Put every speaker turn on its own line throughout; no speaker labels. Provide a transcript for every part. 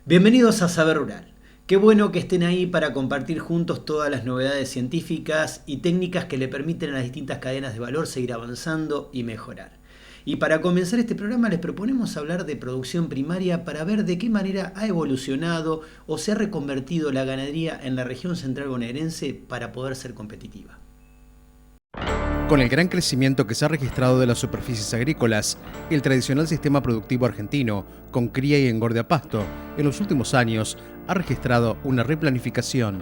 Bienvenidos a Saber Rural. Qué bueno que estén ahí para compartir juntos todas las novedades científicas y técnicas que le permiten a las distintas cadenas de valor seguir avanzando y mejorar. Y para comenzar este programa les proponemos hablar de producción primaria para ver de qué manera ha evolucionado o se ha reconvertido la ganadería en la región central bonaerense para poder ser competitiva.
Con el gran crecimiento que se ha registrado de las superficies agrícolas, el tradicional sistema productivo argentino, con cría y engorde a pasto, en los últimos años ha registrado una replanificación.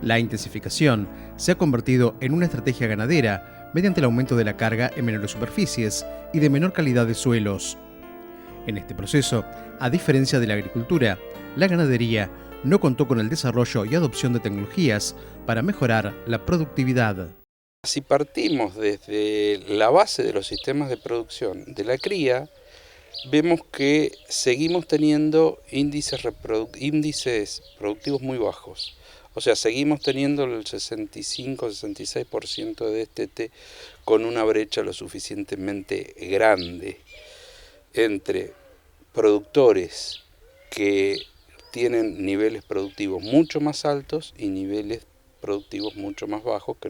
La intensificación se ha convertido en una estrategia ganadera mediante el aumento de la carga en menores superficies y de menor calidad de suelos. En este proceso, a diferencia de la agricultura, la ganadería no contó con el desarrollo y adopción de tecnologías para mejorar la productividad.
Si partimos desde la base de los sistemas de producción de la cría, vemos que seguimos teniendo índices productivos muy bajos. O sea, seguimos teniendo el 65-66% de destete con una brecha lo suficientemente grande entre productores que tienen niveles productivos mucho más altos y niveles productivos mucho más bajos que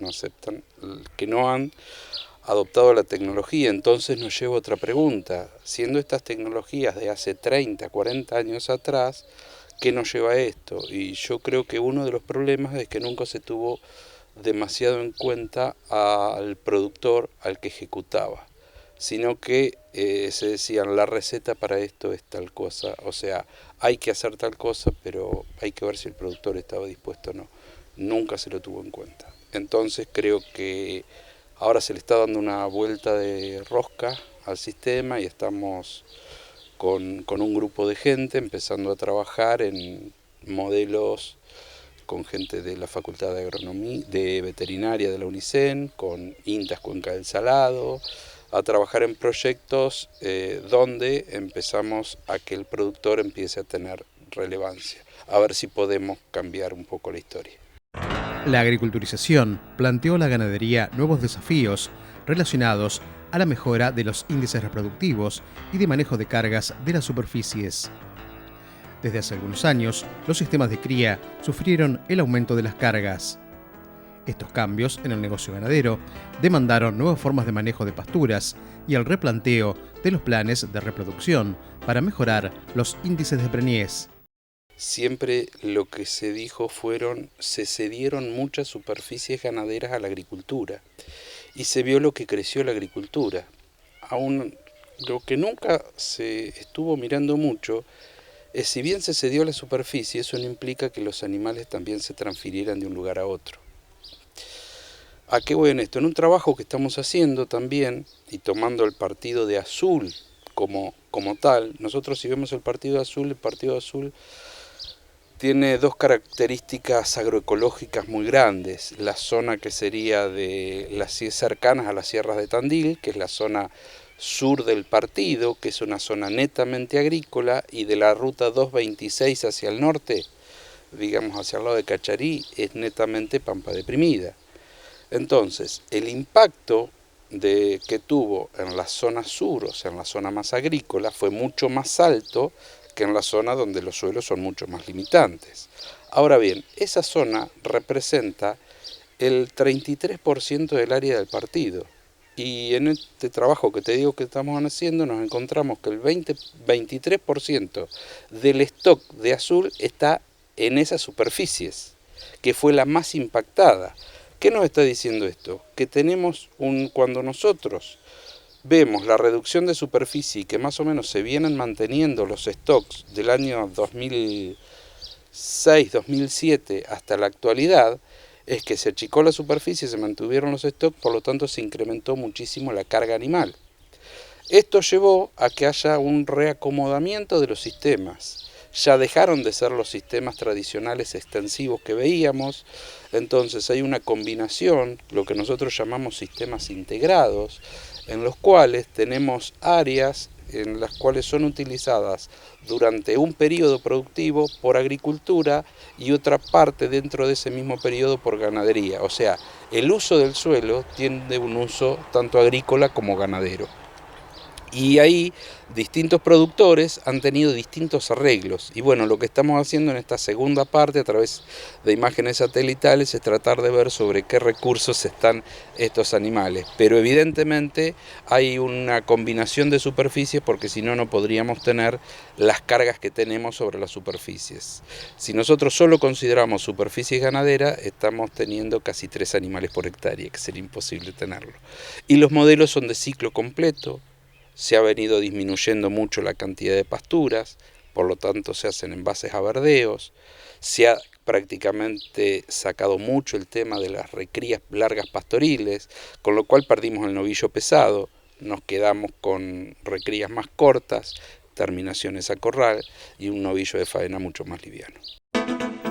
no han adoptado la tecnología. Entonces nos lleva a otra pregunta: siendo estas tecnologías de hace 30, 40 años atrás, ¿qué nos lleva a esto? Y yo creo que uno de los problemas es que nunca se tuvo demasiado en cuenta al productor, al que ejecutaba, sino que se decían, la receta para esto es tal cosa, o sea, hay que hacer tal cosa, pero hay que ver si el productor estaba dispuesto o no. Nunca se lo tuvo en cuenta. Entonces creo que ahora se le está dando una vuelta de rosca al sistema y estamos con un grupo de gente empezando a trabajar en modelos con gente de la Facultad de Agronomía, de Veterinaria de la UNICEN, con INTAS Cuenca del Salado, a trabajar en proyectos donde empezamos a que el productor empiece a tener relevancia, a ver si podemos cambiar un poco la historia.
La agriculturización planteó a la ganadería nuevos desafíos relacionados a la mejora de los índices reproductivos y de manejo de cargas de las superficies. Desde hace algunos años, los sistemas de cría sufrieron el aumento de las cargas. Estos cambios en el negocio ganadero demandaron nuevas formas de manejo de pasturas y el replanteo de los planes de reproducción para mejorar los índices de preñez.
Siempre lo que se dijo se cedieron muchas superficies ganaderas a la agricultura y se vio lo que creció la agricultura. Aún lo que nunca se estuvo mirando mucho es, si bien se cedió la superficie, eso no implica que los animales también se transfirieran de un lugar a otro. ¿A qué voy en esto? En un trabajo que estamos haciendo también, y tomando el partido de azul como tal, nosotros si vemos el partido azul tiene dos características agroecológicas muy grandes: la zona que sería de las cercanas a las sierras de Tandil, que es la zona sur del partido, que es una zona netamente agrícola, y de la ruta 226 hacia el norte, digamos hacia el lado de Cacharí, es netamente pampa deprimida. Entonces, el impacto que tuvo en la zona sur, o sea, en la zona más agrícola, fue mucho más alto que en la zona donde los suelos son mucho más limitantes. Ahora bien, esa zona representa el 33% del área del partido. Y en este trabajo que te digo que estamos haciendo, nos encontramos que el 23% del stock de azul está en esas superficies, que fue la más impactada. ¿Qué nos está diciendo esto? Que cuando nosotros vemos la reducción de superficie y que más o menos se vienen manteniendo los stocks del año 2006-2007 hasta la actualidad, es que se achicó la superficie, se mantuvieron los stocks, por lo tanto se incrementó muchísimo la carga animal. Esto llevó a que haya un reacomodamiento de los sistemas. Ya dejaron de ser los sistemas tradicionales extensivos que veíamos, entonces hay una combinación, lo que nosotros llamamos sistemas integrados, en los cuales tenemos áreas en las cuales son utilizadas durante un periodo productivo por agricultura y otra parte dentro de ese mismo periodo por ganadería. O sea, el uso del suelo tiene un uso tanto agrícola como ganadero. Y ahí distintos productores han tenido distintos arreglos. Y bueno, lo que estamos haciendo en esta segunda parte a través de imágenes satelitales es tratar de ver sobre qué recursos están estos animales. Pero evidentemente hay una combinación de superficies porque si no, no podríamos tener las cargas que tenemos sobre las superficies. Si nosotros solo consideramos superficie ganadera, estamos teniendo casi 3 animales por hectárea, que sería imposible tenerlo. Y los modelos son de ciclo completo. Se ha venido disminuyendo mucho la cantidad de pasturas, por lo tanto se hacen envases a verdeos, se ha prácticamente sacado mucho el tema de las recrías largas pastoriles, con lo cual perdimos el novillo pesado, nos quedamos con recrías más cortas, terminaciones a corral y un novillo de faena mucho más liviano.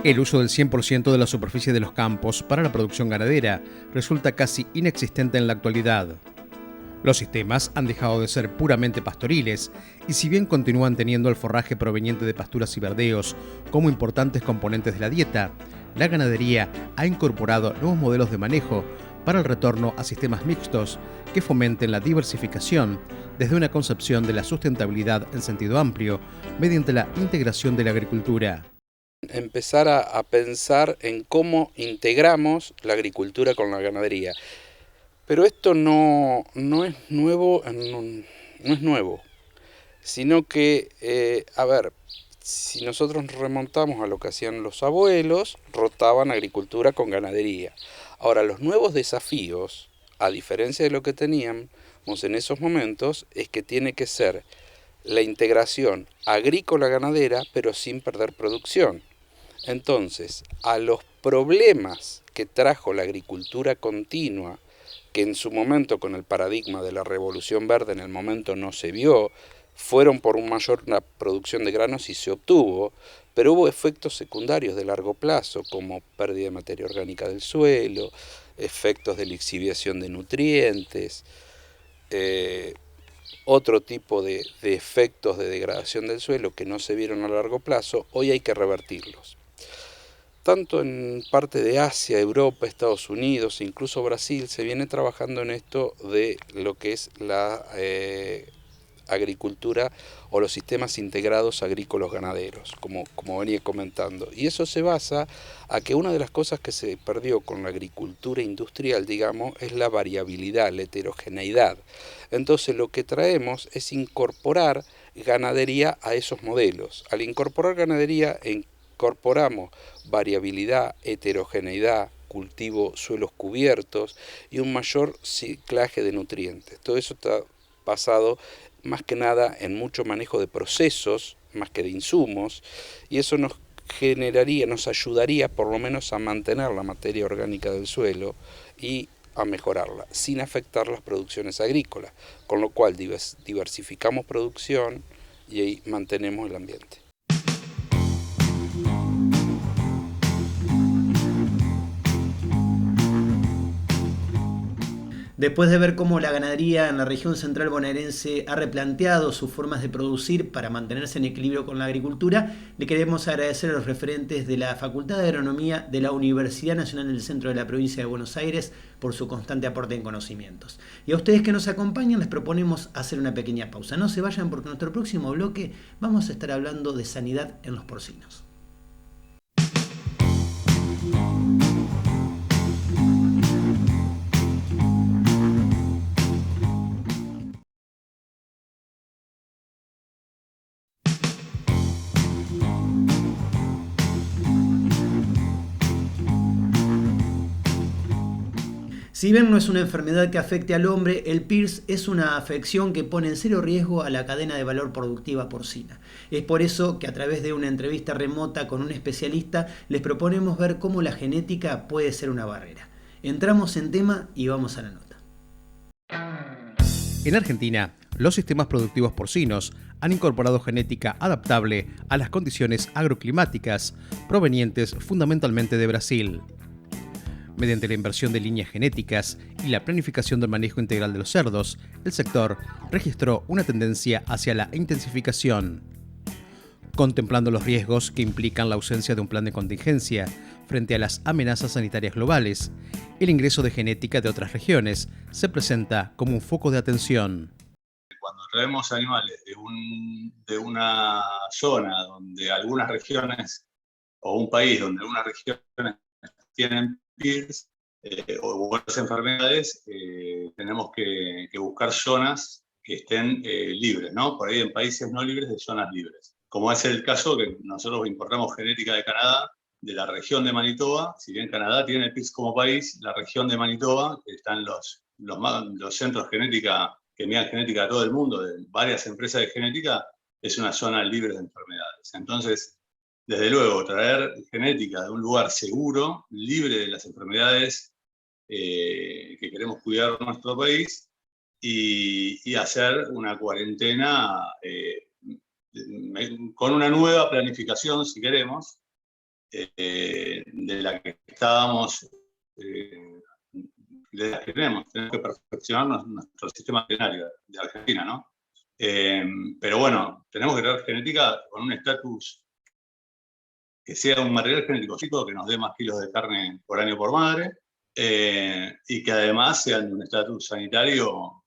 El uso del 100% de la superficie de los campos para la producción ganadera resulta casi inexistente en la actualidad. Los sistemas han dejado de ser puramente pastoriles y si bien continúan teniendo el forraje proveniente de pasturas y verdeos como importantes componentes de la dieta, la ganadería ha incorporado nuevos modelos de manejo para el retorno a sistemas mixtos que fomenten la diversificación desde una concepción de la sustentabilidad en sentido amplio mediante la integración de la agricultura.
Empezar a pensar en cómo integramos la agricultura con la ganadería. Pero esto no es nuevo, sino que, si nosotros nos remontamos a lo que hacían los abuelos, rotaban agricultura con ganadería. Ahora, los nuevos desafíos, a diferencia de lo que teníamos en esos momentos, es que tiene que ser la integración agrícola-ganadera, pero sin perder producción. Entonces, a los problemas que trajo la agricultura continua, que en su momento con el paradigma de la Revolución Verde en el momento no se vio, fueron por una producción de granos y se obtuvo, pero hubo efectos secundarios de largo plazo, como pérdida de materia orgánica del suelo, efectos de lixiviación de nutrientes, otro tipo de efectos de degradación del suelo que no se vieron a largo plazo, hoy hay que revertirlos. Tanto en parte de Asia, Europa, Estados Unidos e incluso Brasil se viene trabajando en esto de lo que es la agricultura o los sistemas integrados agrícolas ganaderos, como venía comentando. Y eso se basa a que una de las cosas que se perdió con la agricultura industrial, digamos, es la variabilidad, la heterogeneidad. Entonces lo que traemos es incorporar ganadería a esos modelos. Al incorporar ganadería incorporamos variabilidad, heterogeneidad, cultivo, suelos cubiertos y un mayor ciclaje de nutrientes. Todo eso está basado más que nada en mucho manejo de procesos, más que de insumos, y eso nos ayudaría por lo menos a mantener la materia orgánica del suelo y a mejorarla, sin afectar las producciones agrícolas, con lo cual diversificamos producción y ahí mantenemos el ambiente.
Después de ver cómo la ganadería en la región central bonaerense ha replanteado sus formas de producir para mantenerse en equilibrio con la agricultura, le queremos agradecer a los referentes de la Facultad de Agronomía de la Universidad Nacional del Centro de la Provincia de Buenos Aires por su constante aporte en conocimientos. Y a ustedes que nos acompañan les proponemos hacer una pequeña pausa. No se vayan porque en nuestro próximo bloque vamos a estar hablando de sanidad en los porcinos. Si bien no es una enfermedad que afecte al hombre, el PIRS es una afección que pone en serio riesgo a la cadena de valor productiva porcina. Es por eso que a través de una entrevista remota con un especialista les proponemos ver cómo la genética puede ser una barrera. Entramos en tema y vamos a la nota.
En Argentina, los sistemas productivos porcinos han incorporado genética adaptable a las condiciones agroclimáticas provenientes fundamentalmente de Brasil. Mediante la inversión de líneas genéticas y la planificación del manejo integral de los cerdos, el sector registró una tendencia hacia la intensificación. Contemplando los riesgos que implican la ausencia de un plan de contingencia frente a las amenazas sanitarias globales, el ingreso de genética de otras regiones se presenta como un foco de atención.
Cuando traemos animales de una zona donde algunas regiones, o un país donde algunas regiones tienen PIRS o otras enfermedades, tenemos que buscar zonas que estén libres, ¿no? Por ahí en países no libres de zonas libres. Como es el caso que nosotros importamos genética de Canadá, de la región de Manitoba. Si bien Canadá tiene el PIRS como país, la región de Manitoba, que están los centros genética que miran genética a todo el mundo, de varias empresas de genética, es una zona libre de enfermedades. Entonces, desde luego, traer genética de un lugar seguro, libre de las enfermedades que queremos cuidar en nuestro país, y hacer una cuarentena con una nueva planificación, si queremos, de la que estábamos, de la que tenemos que perfeccionar nuestro sistema veterinario de Argentina, ¿no? Pero bueno, tenemos que tener genética con un estatus que sea un material genético chico, que nos dé más kilos de carne por año por madre, y que además sea de un estatus sanitario,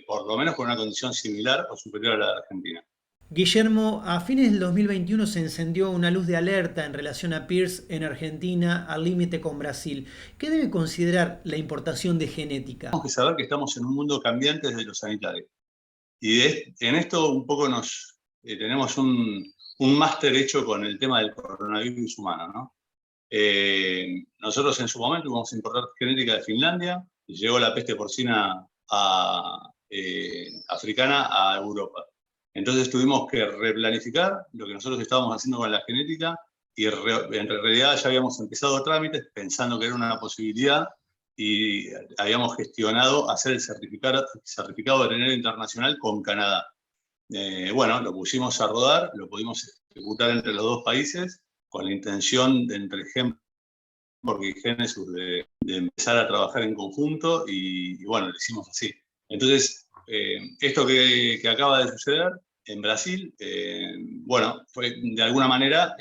por lo menos con una condición similar o superior a la de Argentina.
Guillermo, a fines del 2021 se encendió una luz de alerta en relación a PIRS en Argentina al límite con Brasil. ¿Qué debe considerar la importación de genética?
Tenemos que saber que estamos en un mundo cambiante desde lo sanitario. Y en esto un poco tenemos un máster hecho con el tema del coronavirus humano, ¿no? Nosotros en su momento íbamos a importar genética de Finlandia y llegó la peste porcina africana a Europa. Entonces tuvimos que replanificar lo que nosotros estábamos haciendo con la genética y en realidad ya habíamos empezado trámites pensando que era una posibilidad y habíamos gestionado hacer el certificado de veterinario internacional con Canadá. Bueno, lo pusimos a rodar, lo pudimos ejecutar entre los dos países con la intención de, entre ejemplos, porque Génesis de empezar a trabajar en conjunto y bueno, lo hicimos así. Entonces, esto que acaba de suceder en Brasil, bueno, fue, de alguna manera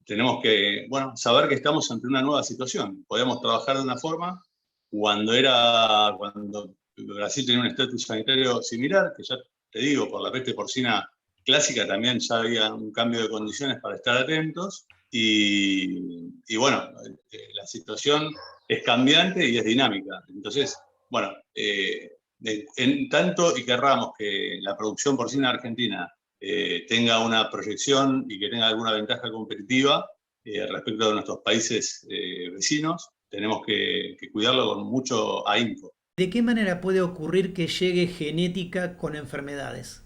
tenemos que saber que estamos ante una nueva situación. Podemos trabajar de una forma cuando Brasil tenía un estatus sanitario similar, que ya te digo, por la peste porcina clásica también ya había un cambio de condiciones para estar atentos. Y bueno, la situación es cambiante y es dinámica. Entonces, bueno, en tanto y querramos que la producción porcina argentina tenga una proyección y que tenga alguna ventaja competitiva respecto de nuestros países vecinos, tenemos que cuidarlo con mucho ahínco.
¿De qué manera puede ocurrir que llegue genética con enfermedades?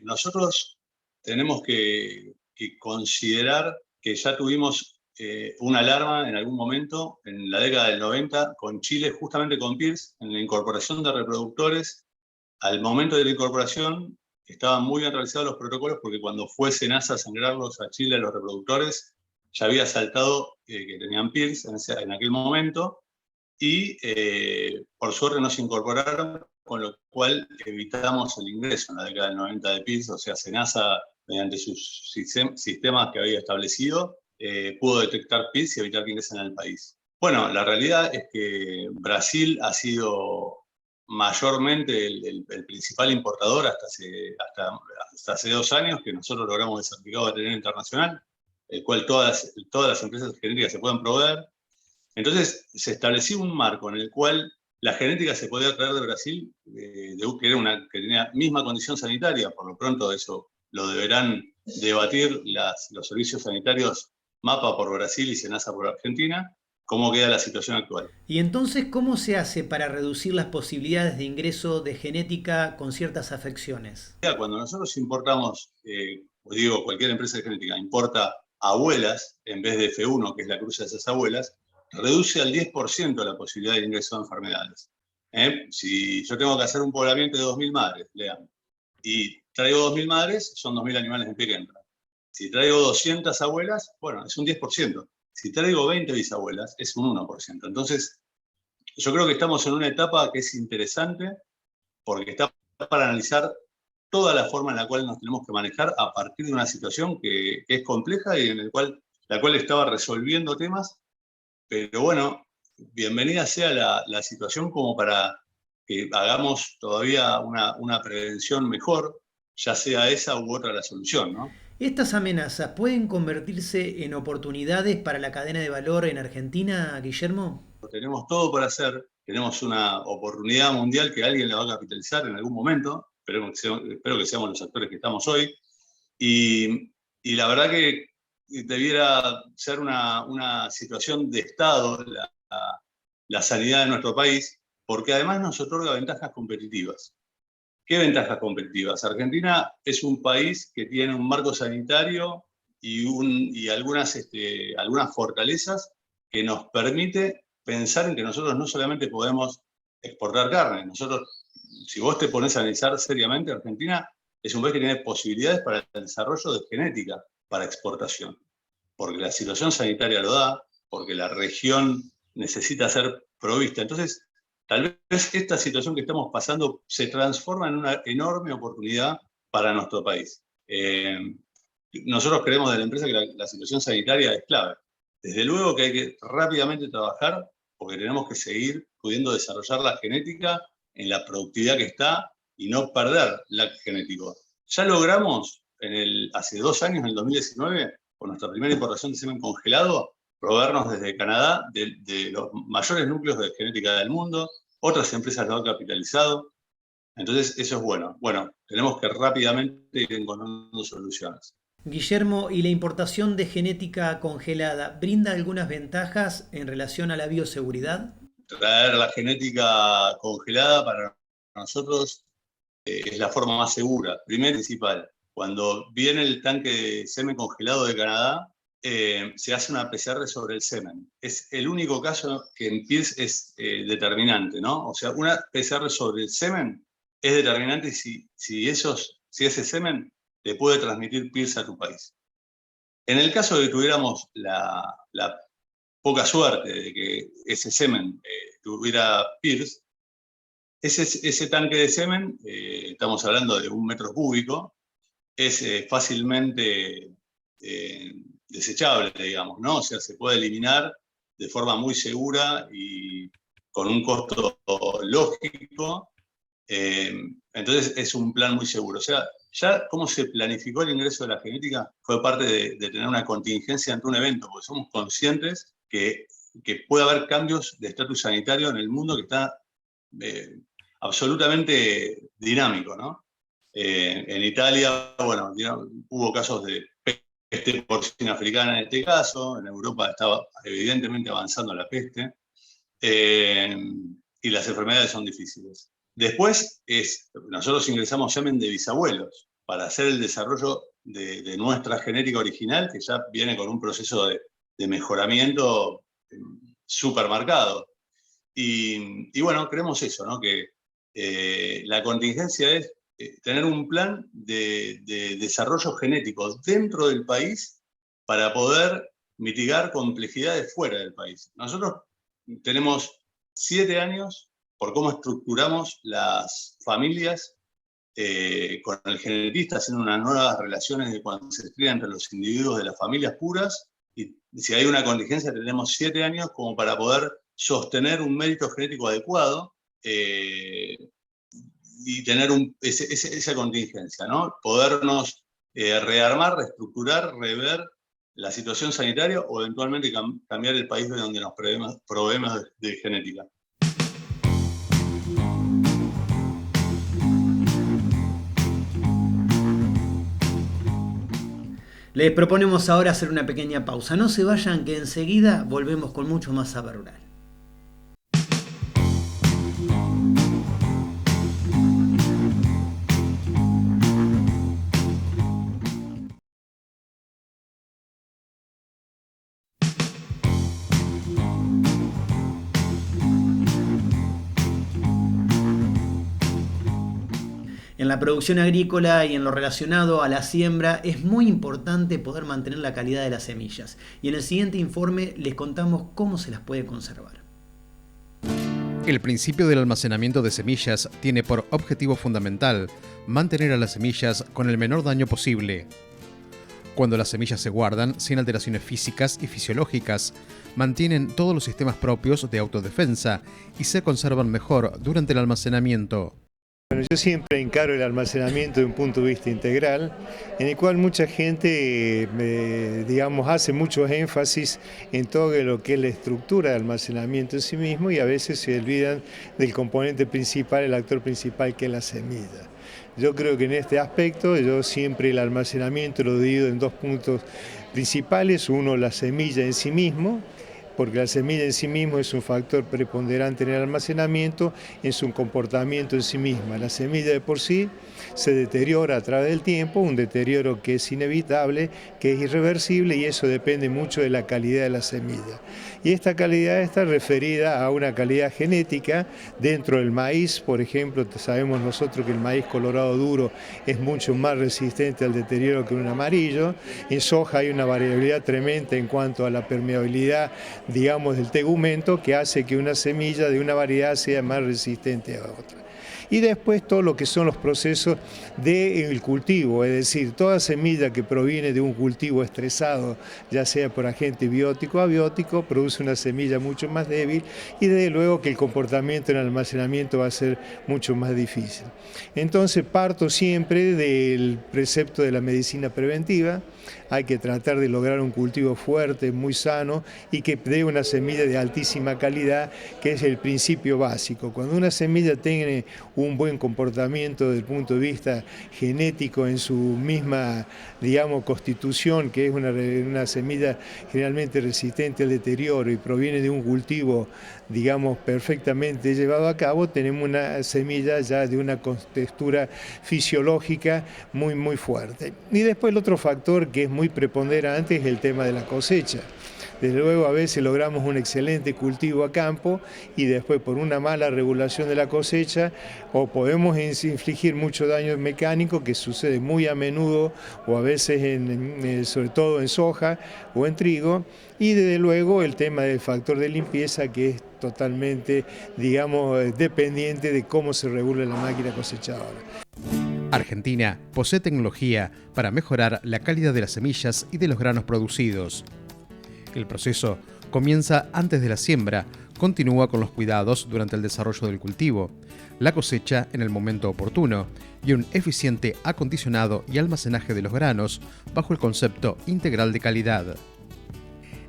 Nosotros tenemos que considerar que ya tuvimos una alarma en algún momento, en la década del 90, con Chile, justamente con PIRS, en la incorporación de reproductores. Al momento de la incorporación estaban muy bien realizados los protocolos, porque cuando fue SENASA a sangrarlos a Chile, los reproductores, ya había saltado que tenían PIRS en aquel momento, y por suerte no se incorporaron, con lo cual evitamos el ingreso en la década del 90 de PIRS. O sea, SENASA, mediante sus sistemas que había establecido, pudo detectar PIRS y evitar que ingresen al país. Bueno, la realidad es que Brasil ha sido mayormente el principal importador hasta hace 2 años, que nosotros logramos el certificado de veterinario internacional, el cual todas las empresas genéticas se pueden proveer. Entonces se estableció un marco en el cual la genética se podía traer de Brasil, que tenía misma condición sanitaria. Por lo pronto eso lo deberán debatir los servicios sanitarios MAPA por Brasil y SENASA por Argentina, cómo queda la situación actual.
Y entonces, ¿cómo se hace para reducir las posibilidades de ingreso de genética con ciertas afecciones?
Cuando nosotros importamos, cualquier empresa de genética importa abuelas en vez de F1, que es la cruza de esas abuelas, reduce al 10% la posibilidad de ingreso de enfermedades. Si yo tengo que hacer un poblamiento de 2.000 madres, lean, y traigo 2.000 madres, son 2.000 animales en pie que entran. Si traigo 200 abuelas, bueno, es un 10%. Si traigo 20 bisabuelas, es un 1%. Entonces, yo creo que estamos en una etapa que es interesante, porque está para analizar toda la forma en la cual nos tenemos que manejar a partir de una situación que es compleja y en la cual estaba resolviendo temas. Pero bueno, bienvenida sea la situación como para que hagamos todavía una prevención mejor, ya sea esa u otra la solución, ¿no?
¿Estas amenazas pueden convertirse en oportunidades para la cadena de valor en Argentina, Guillermo?
Tenemos todo por hacer, tenemos una oportunidad mundial que alguien la va a capitalizar en algún momento, espero que seamos los actores que estamos hoy, y la verdad que debiera ser una situación de Estado la sanidad de nuestro país, porque además nos otorga ventajas competitivas. ¿Qué ventajas competitivas? Argentina es un país que tiene un marco sanitario y algunas fortalezas que nos permite pensar en que nosotros no solamente podemos exportar carne. Nosotros, si vos te pones a analizar seriamente, Argentina es un país que tiene posibilidades para el desarrollo de genética para exportación, porque la situación sanitaria lo da, porque la región necesita ser provista. Entonces, tal vez esta situación que estamos pasando se transforma en una enorme oportunidad para nuestro país. Nosotros creemos de la empresa que la situación sanitaria es clave. Desde luego que hay que rápidamente trabajar porque tenemos que seguir pudiendo desarrollar la genética en la productividad que está y no perder la genético. Ya logramos hace 2 años, en el 2019, con nuestra primera importación de semen congelado, proveernos desde Canadá de los mayores núcleos de genética del mundo. Otras empresas lo han capitalizado. Entonces, eso es bueno. Bueno, tenemos que rápidamente ir encontrando soluciones.
Guillermo, ¿y la importación de genética congelada brinda algunas ventajas en relación a la bioseguridad?
Traer la genética congelada para nosotros es la forma más segura, primera y principal. Cuando viene el tanque de semen congelado de Canadá, se hace una PCR sobre el semen. Es el único caso que en PIRS es determinante, ¿no? O sea, una PCR sobre el semen es determinante si ese semen le puede transmitir PIRS a tu país. En el caso de que tuviéramos la poca suerte de que ese semen tuviera PIRS, ese tanque de semen, estamos hablando de 1 metro cúbico, es fácilmente desechable, digamos, ¿no? O sea, se puede eliminar de forma muy segura y con un costo lógico. Entonces es un plan muy seguro. O sea, ya cómo se planificó el ingreso de la genética fue parte de tener una contingencia ante un evento, porque somos conscientes que puede haber cambios de estatus sanitario en el mundo que está absolutamente dinámico, ¿no? En Italia, bueno, hubo casos de peste porcina africana en este caso, en Europa estaba evidentemente avanzando la peste, y las enfermedades son difíciles. Después, nosotros ingresamos semen de bisabuelos para hacer el desarrollo de nuestra genética original, que ya viene con un proceso de mejoramiento súper marcado. Y bueno, creemos eso, ¿no? Que la contingencia es tener un plan de desarrollo genético dentro del país para poder mitigar complejidades fuera del país. Nosotros tenemos 7 años por cómo estructuramos las familias con el genetista, haciendo unas nuevas relaciones de cuando se cría entre los individuos de las familias puras, y si hay una contingencia tenemos 7 años como para poder sostener un mérito genético adecuado y tener esa contingencia, ¿no? Podernos rearmar, reestructurar, rever la situación sanitaria o eventualmente cambiar el país de donde nos proveemos de genética.
Les proponemos ahora hacer una pequeña pausa. No se vayan, que enseguida volvemos con mucho más Saber Rural. En la producción agrícola y en lo relacionado a la siembra es muy importante poder mantener la calidad de las semillas. Y en el siguiente informe les contamos cómo se las puede conservar.
El principio del almacenamiento de semillas tiene por objetivo fundamental mantener a las semillas con el menor daño posible. Cuando las semillas se guardan sin alteraciones físicas y fisiológicas, mantienen todos los sistemas propios de autodefensa y se conservan mejor durante el almacenamiento.
Bueno, yo siempre encaro el almacenamiento de un punto de vista integral, en el cual mucha gente, hace mucho énfasis en todo lo que es la estructura de almacenamiento en sí mismo y a veces se olvidan del componente principal, el actor principal, que es la semilla. Yo creo que en este aspecto, yo siempre el almacenamiento lo divido en dos puntos principales. Uno, la semilla en sí mismo, porque la semilla en sí mismo es un factor preponderante en el almacenamiento, en su comportamiento en sí misma. La semilla de por sí se deteriora a través del tiempo, un deterioro que es inevitable, que es irreversible, y eso depende mucho de la calidad de la semilla. Y esta calidad está referida a una calidad genética. Dentro del maíz, por ejemplo, sabemos nosotros que el maíz colorado duro es mucho más resistente al deterioro que un amarillo. En soja hay una variabilidad tremenda en cuanto a la permeabilidad, del tegumento, que hace que una semilla de una variedad sea más resistente a otra. Y después todo lo que son los procesos del cultivo, es decir, toda semilla que proviene de un cultivo estresado, ya sea por agente biótico o abiótico, produce una semilla mucho más débil y desde luego que el comportamiento en el almacenamiento va a ser mucho más difícil. Entonces parto siempre del precepto de la medicina preventiva. Hay que tratar de lograr un cultivo fuerte, muy sano y que dé una semilla de altísima calidad, que es el principio básico. Cuando una semilla tiene un buen comportamiento desde el punto de vista genético en su misma, constitución, que es una semilla generalmente resistente al deterioro y proviene de un cultivo, perfectamente llevado a cabo, tenemos una semilla ya de una textura fisiológica muy, muy fuerte. Y después el otro factor que es muy preponderante es el tema de la cosecha. Desde luego a veces logramos un excelente cultivo a campo y después por una mala regulación de la cosecha o podemos infligir mucho daño mecánico, que sucede muy a menudo o a veces sobre todo en soja o en trigo, y desde luego el tema del factor de limpieza, que es totalmente dependiente de cómo se regula la máquina cosechadora.
Argentina posee tecnología para mejorar la calidad de las semillas y de los granos producidos. El proceso comienza antes de la siembra, continúa con los cuidados durante el desarrollo del cultivo, la cosecha en el momento oportuno y un eficiente acondicionado y almacenaje de los granos bajo el concepto integral de calidad.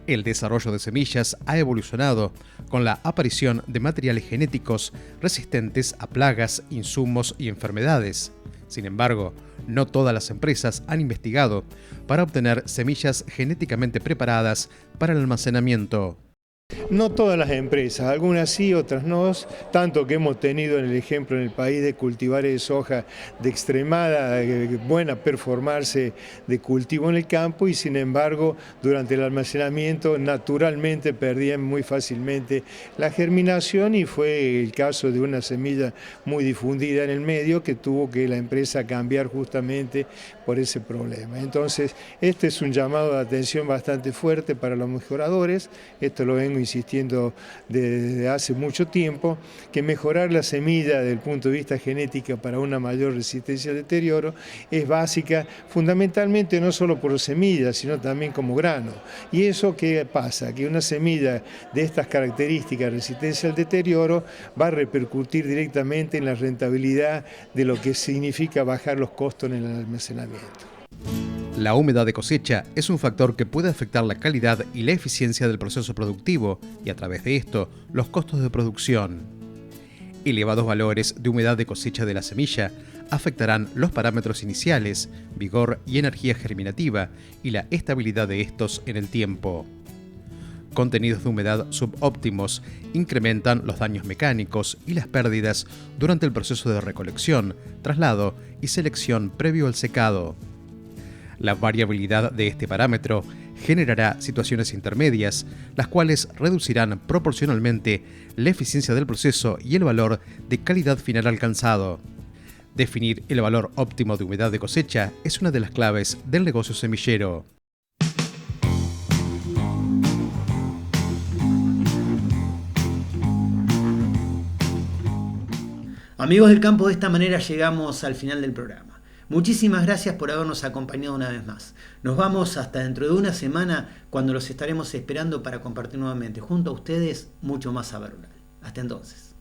El desarrollo de semillas ha evolucionado con la aparición de materiales genéticos resistentes a plagas, insumos y enfermedades. Sin embargo, no todas las empresas han investigado para obtener semillas genéticamente preparadas para el almacenamiento.
No todas las empresas, algunas sí, otras no, tanto que hemos tenido en el ejemplo en el país de cultivares de soja de extremada buena performance de cultivo en el campo y sin embargo durante el almacenamiento naturalmente perdían muy fácilmente la germinación y fue el caso de una semilla muy difundida en el medio que tuvo que la empresa cambiar justamente por ese problema. Entonces este es un llamado de atención bastante fuerte para los mejoradores, esto lo vengo insistiendo desde hace mucho tiempo, que mejorar la semilla desde el punto de vista genética para una mayor resistencia al deterioro es básica, fundamentalmente no solo por semillas, sino también como grano. ¿Y eso qué pasa? Que una semilla de estas características, resistencia al deterioro, va a repercutir directamente en la rentabilidad de lo que significa bajar los costos en el almacenamiento.
La humedad de cosecha es un factor que puede afectar la calidad y la eficiencia del proceso productivo y a través de esto los costos de producción. Elevados valores de humedad de cosecha de la semilla afectarán los parámetros iniciales, vigor y energía germinativa y la estabilidad de estos en el tiempo. Contenidos de humedad subóptimos incrementan los daños mecánicos y las pérdidas durante el proceso de recolección, traslado y selección previo al secado. La variabilidad de este parámetro generará situaciones intermedias, las cuales reducirán proporcionalmente la eficiencia del proceso y el valor de calidad final alcanzado. Definir el valor óptimo de humedad de cosecha es una de las claves del negocio semillero.
Amigos del campo, de esta manera llegamos al final del programa. Muchísimas gracias por habernos acompañado una vez más. Nos vamos hasta dentro de una semana, cuando los estaremos esperando para compartir nuevamente junto a ustedes mucho más saber rural. Hasta entonces.